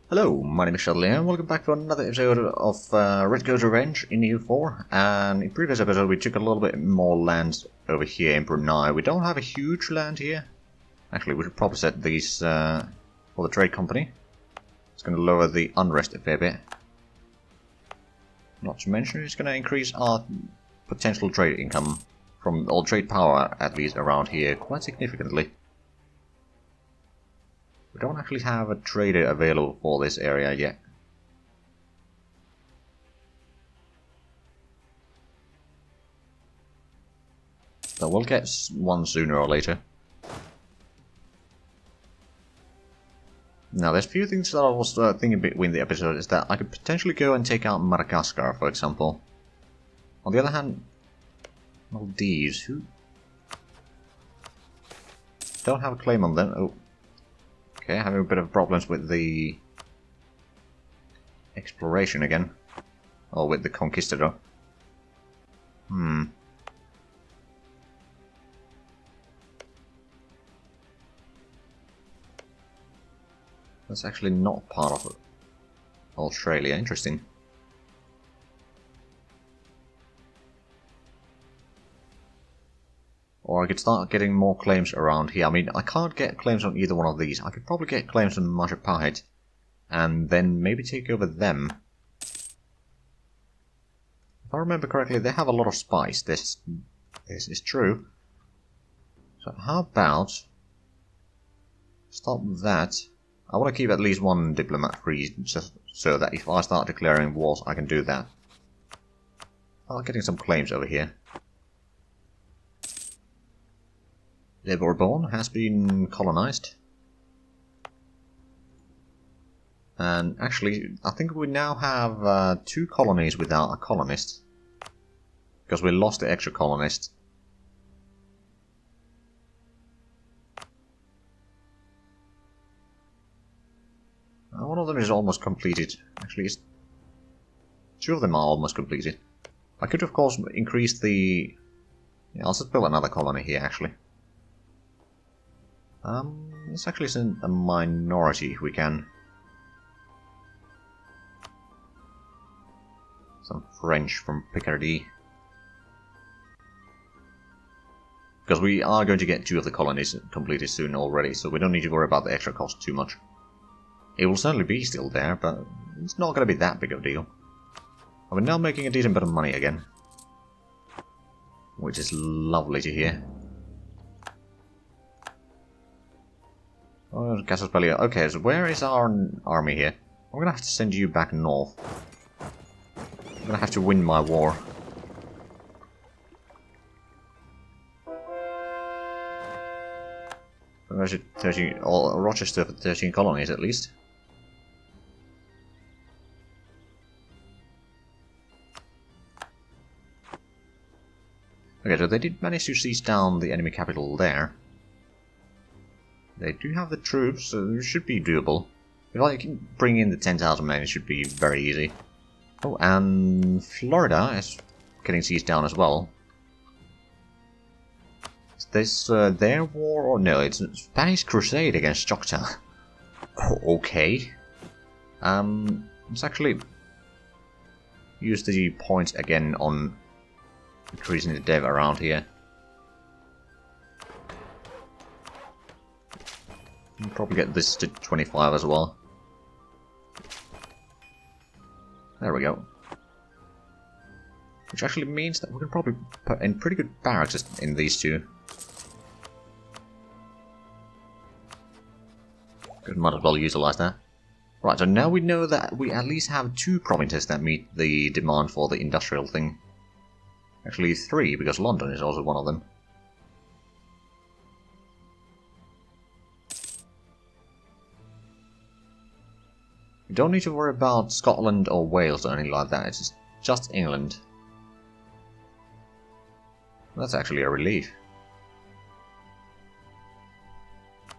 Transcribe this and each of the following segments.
Hello, my name is Zhatelier and welcome back to another episode of Redcoat Revenge in EU4. And in previous episode we took a little bit more land over here in Brunei. We don't have a huge land here. Actually, we should probably set these for the trade company. It's going to lower the unrest a fair bit. Not to mention it's going to increase our potential trade income from all trade power, at least around here, quite significantly. We don't actually have a trader available for this area yet. So we'll get one sooner or later. Now there's a few things that I was thinking between the episodes is that I could potentially go and take out Madagascar, for example. On the other hand, Maldives, who don't have a claim on them. Oh. Okay, having a bit of problems with the exploration again. Or with the Conquistador. That's actually not part of Australia. Interesting. Or I could start getting more claims around here. I mean, I can't get claims on either one of these. I could probably get claims on Majapahit, and then maybe take over them. If I remember correctly, they have a lot of spice. This is true. So how about stop that? I want to keep at least one diplomat free, just so that if I start declaring wars, I can do that. I'm getting some claims over here. The Bourbon has been colonized. And actually, I think we now have 2 colonies without a colonist. Because we lost the extra colonist. One of them is almost completed. Actually, 2 of them are almost completed. I could, of course, increase the... Yeah, I'll just build another colony here, actually. Let's actually send a minority if we can. Some French from Picardy. Because we are going to get 2 of the colonies completed soon already, so we don't need to worry about the extra cost too much. It will certainly be still there, but it's not going to be that big of a deal. And we're now making a decent bit of money again. Which is lovely to hear. Oh, Casus Belli. Okay, so where is our army here? I'm gonna have to send you back north. I'm gonna have to win my war. Rochester for 13 colonies at least. Okay, so they did manage to seize down the enemy capital there. They do have the troops, so it should be doable. If I can bring in the 10,000 men, it should be very easy. Oh, and Florida is getting seized down as well. Is this their war or no? It's a Spanish crusade against Choctaw. Oh, okay. Let's actually use the points again on increasing the dev around here. We'll probably get this to 25 as well. There we go. Which actually means that we can probably put in pretty good barracks in these 2. Good, might as well utilize that. Right, so now we know that we at least have 2 provinces that meet the demand for the industrial thing. Actually 3, because London is also one of them. You don't need to worry about Scotland or Wales or anything like that, it's just England. That's actually a relief.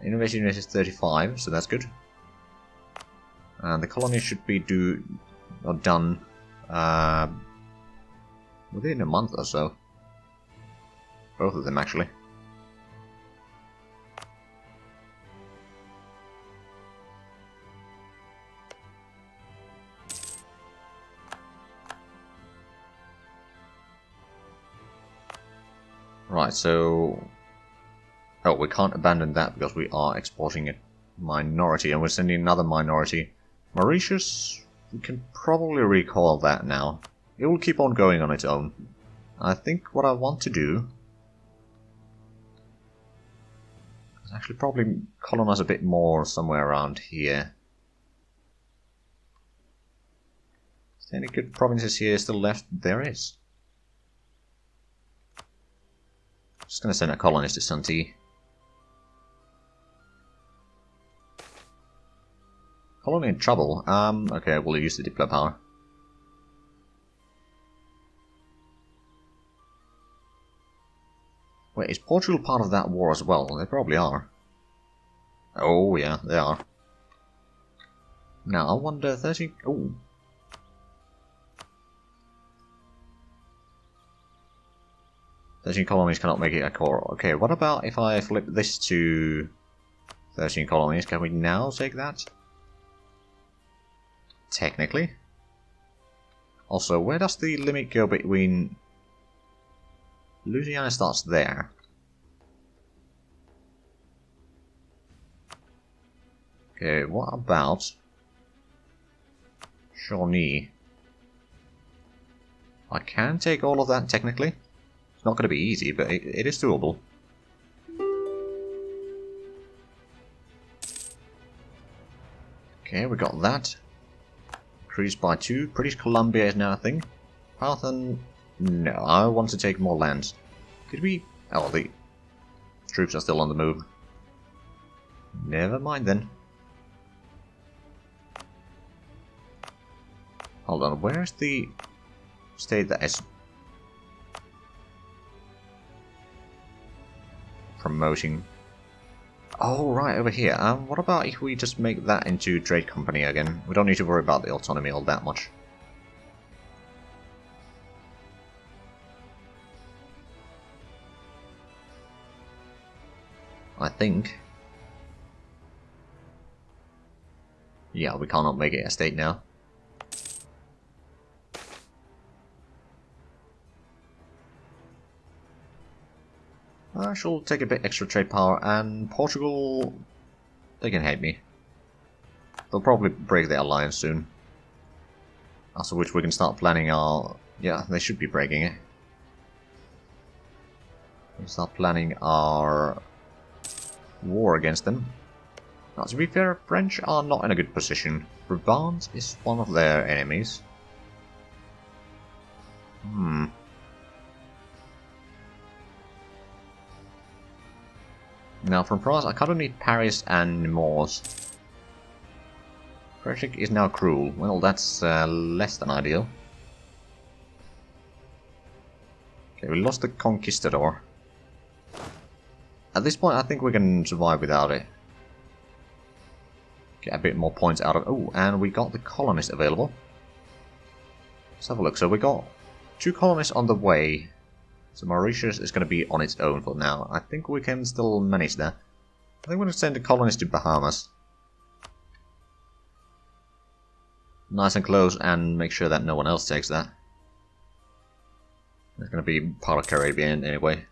Innovation rate is 35, so that's good. And the colony should be done within a month or so. Both of them actually. Right, so... Oh, we can't abandon that because we are exporting a minority, and we're sending another minority. Mauritius, we can probably recall that now. It will keep on going on its own. I think what I want to do is actually probably colonize a bit more somewhere around here. Is there any good provinces here still left? There is. Just gonna send a colonist to Santi. Colony in trouble. Okay, we'll use the Diplo power. Wait, is Portugal part of that war as well? They probably are. Oh, yeah, they are. Now, I wonder, 13... Oh. Colonies cannot make it a core. Okay, what about if I flip this to 13 colonies? Can we now take that? Technically. Also, where does the limit go between... Louisiana starts there. Okay, what about Shawnee? I can take all of that technically. It's not going to be easy, but it is doable. Okay, we got that. Increased by 2. British Columbia is now a thing. Parthen... No, I want to take more land. Could we... Oh, the troops are still on the move. Never mind then. Hold on, where's the state that is promoting? Oh, right, over here. What about if we just make that into trade company again? We don't need to worry about the autonomy all that much. I think. Yeah, we cannot make it a state now. I shall take a bit extra trade power, and Portugal, they can hate me. They'll probably break their alliance soon. After which we can start planning our... Yeah, they should be breaking it. We'll start planning our war against them. Now, to be fair, French are not in a good position. Brabant is one of their enemies. Now, from France, I kind of need Paris and Nemours. Frederick is now cruel. Well, that's less than ideal. Okay, we lost the Conquistador. At this point, I think we can survive without it. Get a bit more points out of... Oh, and we got the colonists available. Let's have a look. So we got 2 colonists on the way. So Mauritius is going to be on its own for now. I think we can still manage that. I think we're going to send the colonists to Bahamas. Nice and close, and make sure that no one else takes that. It's going to be part of Caribbean anyway.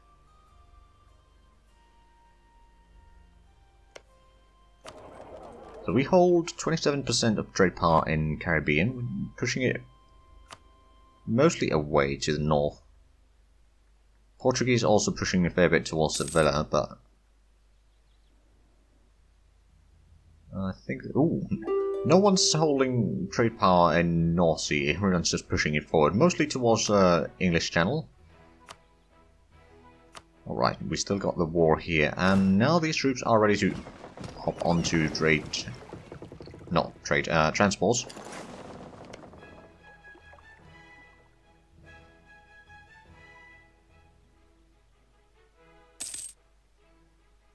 So we hold 27% of trade power in Caribbean, pushing it mostly away to the north. Portuguese also pushing a fair bit towards Zhatelier, but I think... Ooh, no one's holding trade power in North Sea, everyone's just pushing it forward, mostly towards English Channel. Alright, we still got the war here, and now these troops are ready to hop onto transports.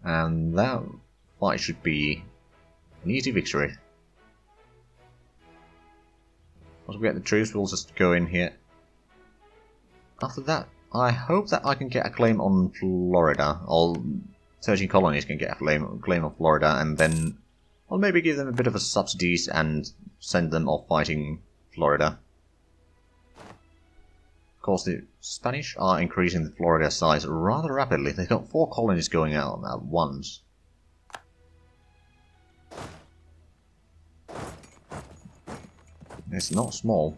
And that fight should be an easy victory. Once we get the troops, we'll just go in here. After that, I hope that I can get a claim on Florida. All 13 colonies can get a claim on Florida, and then I'll maybe give them a bit of a subsidies and send them off fighting Florida. Of course, Spanish are increasing the Florida size rather rapidly. They've got 4 colonies going out at once. It's not small.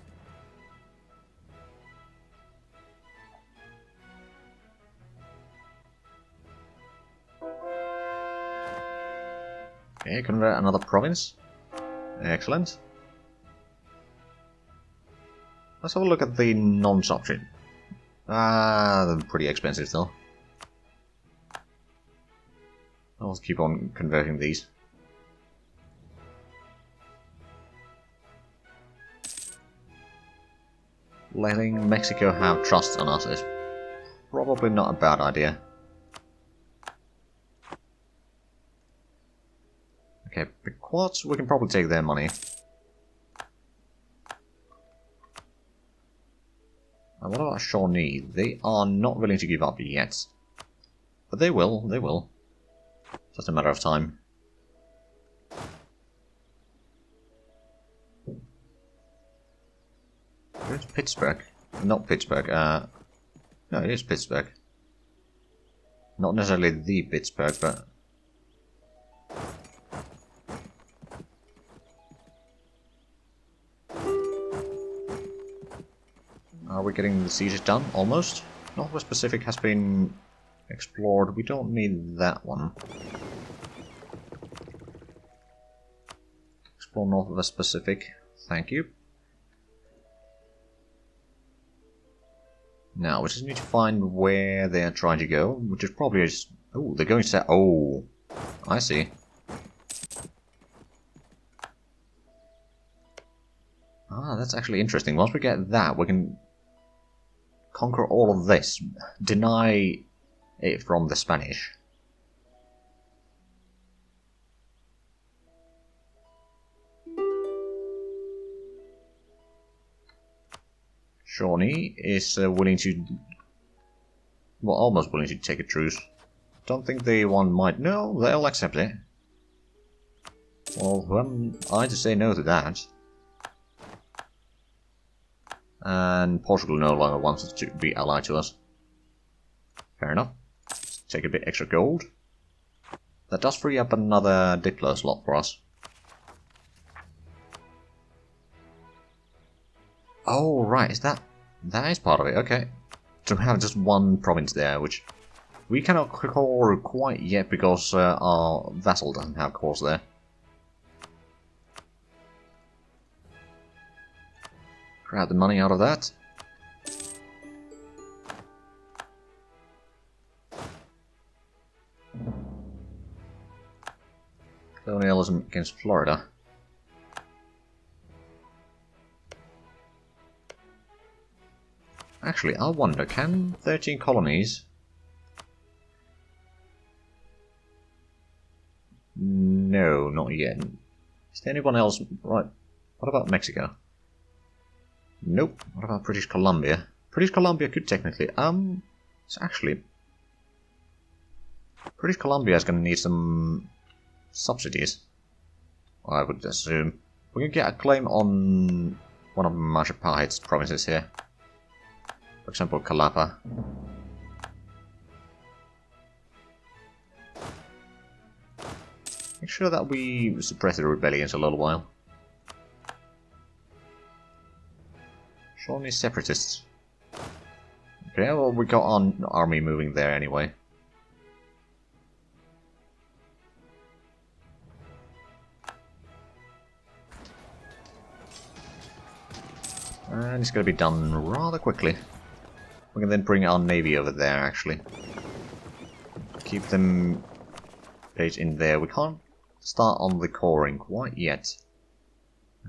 Okay, convert another province. Excellent. Let's have a look at the nonce option. They're pretty expensive still. I'll keep on converting these. Letting Mexico have trust on us is probably not a bad idea. Okay, Pequots, we can probably take their money. And what about Shawnee? They are not willing to give up yet. But they will, they will. Just a matter of time. Where's Pittsburgh? Not Pittsburgh, no, it is Pittsburgh. Not necessarily the Pittsburgh, but... Are we getting the sieges done? Almost. Northwest Pacific has been explored. We don't need that one. Explore Northwest Pacific. Thank you. Now, we just need to find where they're trying to go, which is probably just... Oh, they're going to... Oh, I see. Ah, that's actually interesting. Once we get that, we can conquer all of this. Deny it from the Spanish. Shawnee is willing to... Well, almost willing to take a truce. Don't think they might... No, they'll accept it. Well, who am I to say no to that? And Portugal no longer wants to be allied to us. Fair enough. Let's take a bit extra gold. That does free up another Diplo slot for us. Oh, right, is that is part of it, okay. So we have just one province there, which we cannot call quite yet because our vassal doesn't have cores there. Grab the money out of that. Colonialism against Florida. Actually, I wonder, can 13 colonies... No, not yet. Is there anyone else? Right, what about Mexico? Nope. What about British Columbia? British Columbia could technically... It's actually... British Columbia is going to need some subsidies. I would assume. We can get a claim on one of Massachusetts provinces here. For example, Calapa. Make sure that we suppress the rebellions a little while. Shawnee separatists. Okay, well, we got our army moving there anyway. And it's going to be done rather quickly. We can then bring our navy over there, actually. Keep them based in there. We can't start on the coring quite yet.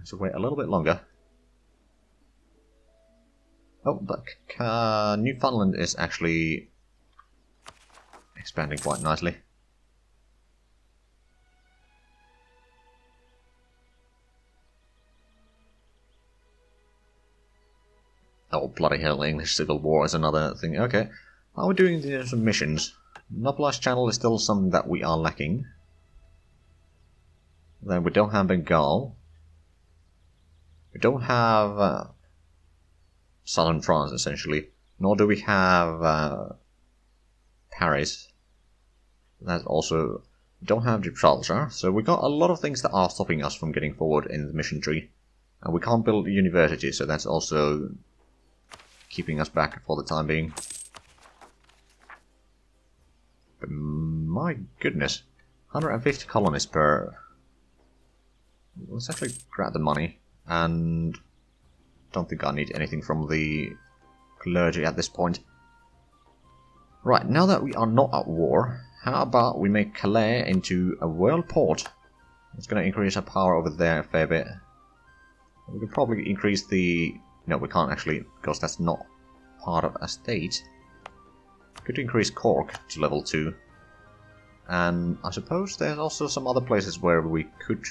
So wait a little bit longer. Oh, but Newfoundland is actually expanding quite nicely. Oh, bloody hell, the English Civil War is another thing. Okay, how are we doing these missions? Monopolized Channel is still something that we are lacking. Then we don't have Bengal. We don't have southern France, essentially. Nor do we have Paris. That also don't have Gibraltar. So we got a lot of things that are stopping us from getting forward in the mission tree. And we can't build a university, so that's also keeping us back for the time being. But my goodness, 150 colonists per... Let's actually grab the money, and don't think I need anything from the clergy at this point. Right, now that we are not at war, how about we make Calais into a world port? It's going to increase our power over there a fair bit. We can probably increase the... No, we can't actually, because that's not part of a state. Could increase Cork to level 2. And I suppose there's also some other places where we could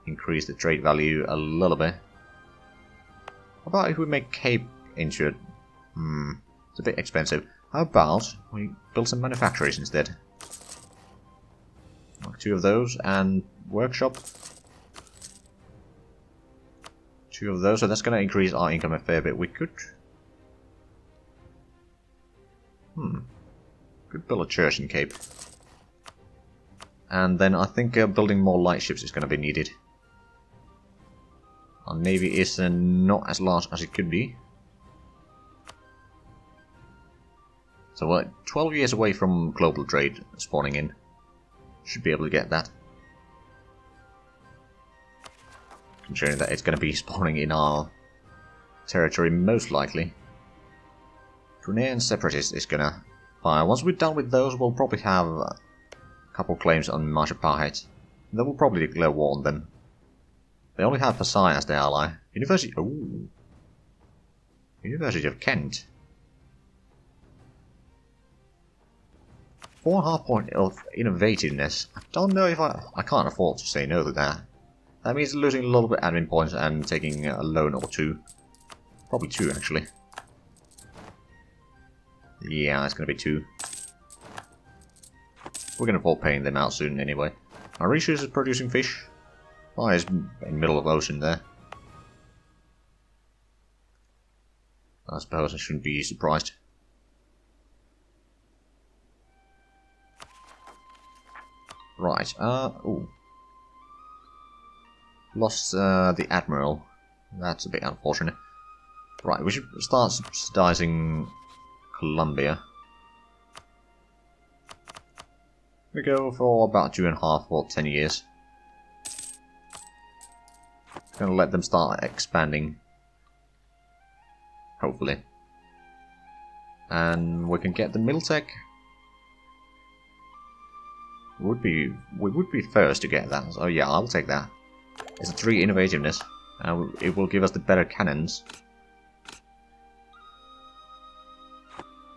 increase the trade value a little bit. How about if we make Cape into it? It's a bit expensive. How about we build some manufactories instead? Like 2 of those, and workshop. 2 of those, so that's going to increase our income a fair bit. We could... Could build a church in Cape. And then I think building more light ships is going to be needed. Our navy is not as large as it could be. So we're 12 years away from global trade spawning in. Should be able to get that. Considering that it's going to be spawning in our territory most likely. Bruneian Separatist is going to fire. Once we're done with those, we'll probably have a couple claims on Marshapahit. Then we'll probably declare war on them. They only have Versailles as their ally. University... Ooh. University of Kent. 4.5 point of innovativeness. I don't know if I can't afford to say no to that. That means losing a little bit of admin points and taking a loan or 2. Probably 2 actually. Yeah, it's gonna be 2. We're gonna fall paying them out soon anyway. Mauritius is producing fish. Why is in the middle of the ocean there? I suppose I shouldn't be surprised. Right, ooh. Lost the Admiral. That's a bit unfortunate. Right, we should start subsidizing Colombia. We go for about 2.5 or 10 years. Gonna let them start expanding. Hopefully. And we can get the Miltech. We would be first to get that. So yeah, I'll take that. It's a 3 innovativeness. It will give us the better cannons.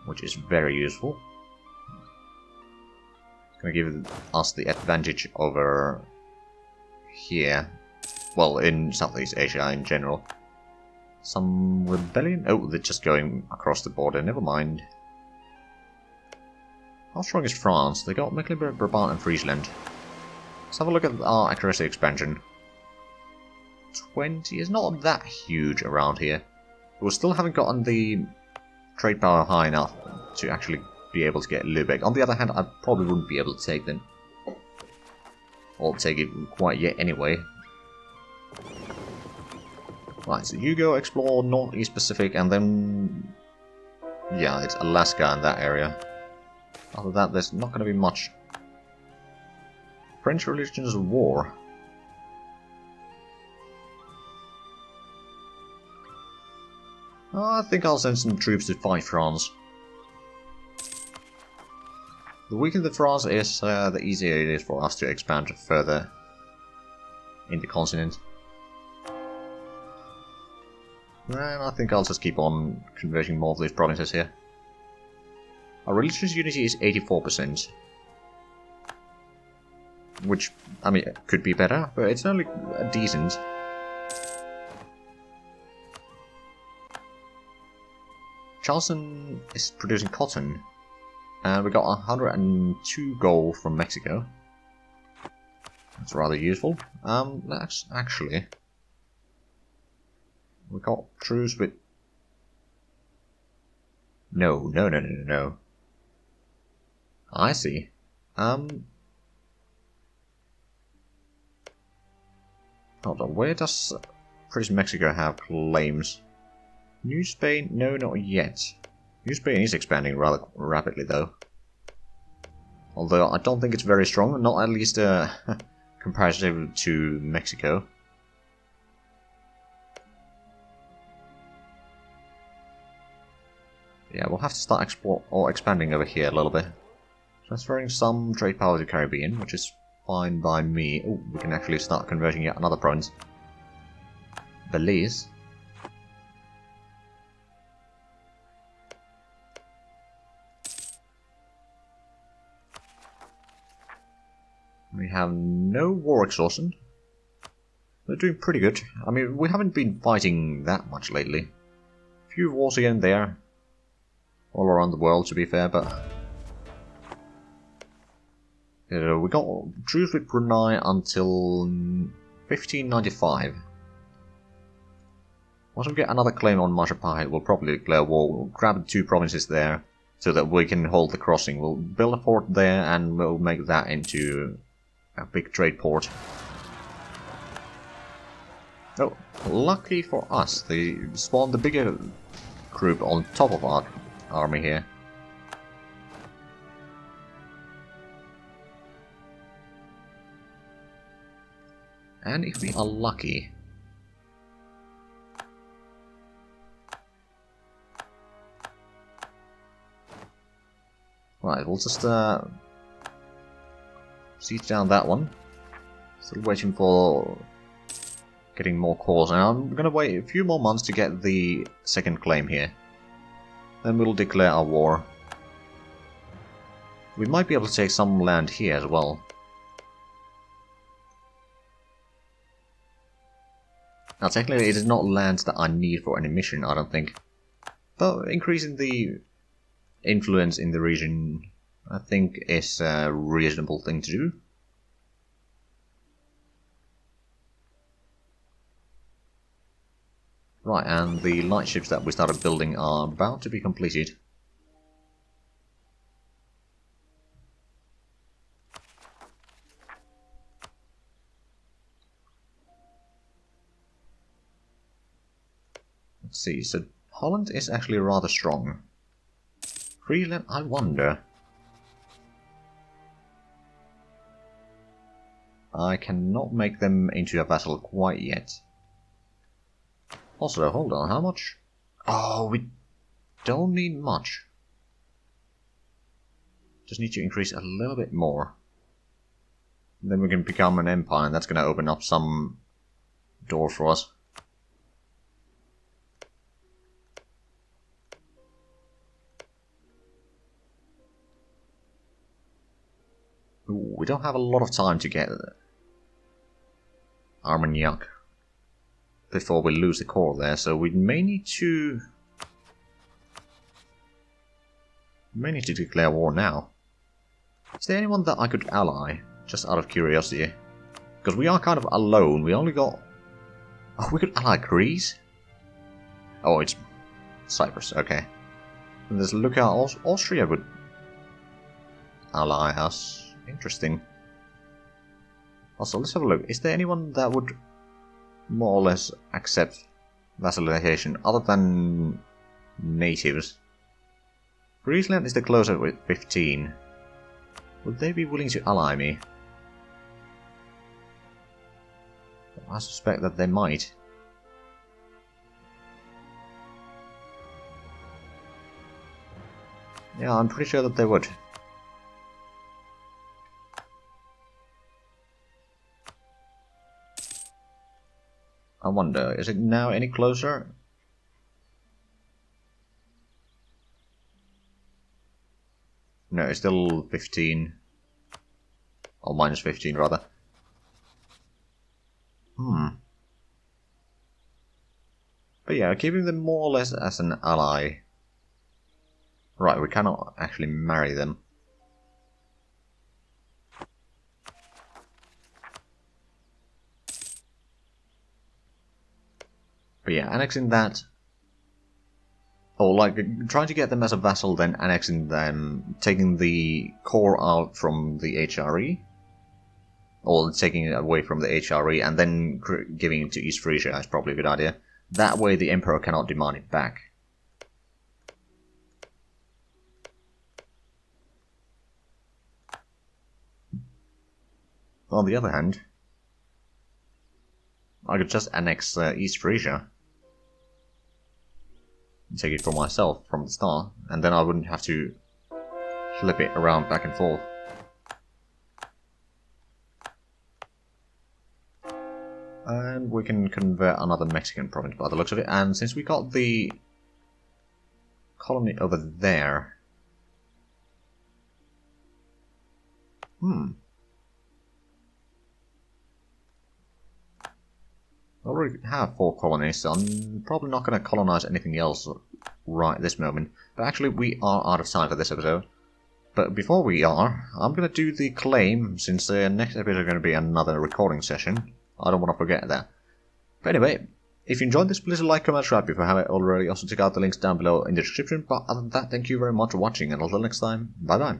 Which is very useful. It's going to give us the advantage over here. Well, in Southeast Asia in general. Some rebellion? Oh, they're just going across the border. Never mind. How strong is France? They got Mecklenburg, Brabant and Friesland. Let's have a look at our accuracy expansion. 20 is not that huge around here. We still haven't gotten the trade power high enough to actually be able to get Lübeck. On the other hand, I probably wouldn't be able to take them. Or take it quite yet anyway. Right, so you go explore Northeast Pacific and then... Yeah, it's Alaska in that area. Other than that, there's not going to be much. French Religions War. I think I'll send some troops to fight France. The weaker the France is, the easier it is for us to expand further in the continent. And I think I'll just keep on converting more of these provinces here. Our religious unity is 84%. Which, I mean, could be better, but it's only decent. Charleston is producing cotton. And we got 102 gold from Mexico. That's rather useful. That's actually... We got truce with No, no, no, no, no, no. I see. Hold on, where does British Mexico have claims? New Spain? No, not yet. New Spain is expanding rather rapidly, though. Although I don't think it's very strong, not at least comparative to Mexico. Yeah, we'll have to start expanding over here a little bit. Transferring some trade power to Caribbean, which is fine by me. Oh, we can actually start converting yet another province. Belize. We have no war exhaustion. They're doing pretty good. I mean, we haven't been fighting that much lately. A few wars here and there. All around the world, to be fair, but... we got truce with Brunei until 1595. Once we get another claim on Majapahit, we'll probably declare war. We'll grab 2 provinces there, so that we can hold the crossing. We'll build a fort there, and we'll make that into a big trade port. Oh, lucky for us, they spawned the bigger group on top of our army here. And if we are lucky... Right, we'll just siege down that one. Still waiting for getting more cores, and I'm gonna wait a few more months to get the second claim here. Then we'll declare our war. We might be able to take some land here as well. Now technically it is not land that I need for any mission, I don't think. But increasing the influence in the region, I think, is a reasonable thing to do. Right, and the lightships that we started building are about to be completed. Let's see, so Holland is actually rather strong. Greenland, I wonder. I cannot make them into a vassal quite yet. Also, hold on, how much? Oh, we don't need much. Just need to increase a little bit more. Then we can become an empire, and that's going to open up some doors for us. Ooh, we don't have a lot of time to get Armagnac before we lose the core there, so we may need to declare war now. Is there anyone that I could ally, just out of curiosity? Because we are kind of alone, we only got... Oh, we could ally Greece? Oh, it's Cyprus, okay. And there's Lookout Austria would ally us. Interesting. Also, let's have a look. Is there anyone that would more or less accept vassalization other than natives? Friesland is the closer with 15. Would they be willing to ally me? I suspect that they might. Yeah, I'm pretty sure that they would. I wonder, is it now any closer? No, it's still 15. Or minus 15, rather. But yeah, keeping them more or less as an ally. Right, we cannot actually marry them. But yeah, annexing that. Or like trying to get them as a vassal, then annexing them, taking the core out from the HRE, or taking it away from the HRE, and then giving it to East Frisia is probably a good idea. That way the Emperor cannot demand it back. On the other hand, I could just annex East Frisia. Take it for myself from the start, and then I wouldn't have to flip it around back and forth. And we can convert another Mexican province by the looks of it, and since we got the colony over there... I already have 4 colonies, so I'm probably not going to colonize anything else right this moment. But actually, we are out of time for this episode. But before we are, I'm going to do the claim, since the next episode is going to be another recording session. I don't want to forget that. But anyway, if you enjoyed this, please like, comment, subscribe if you haven't already. Also check out the links down below in the description. But other than that, thank you very much for watching, and until next time, bye bye.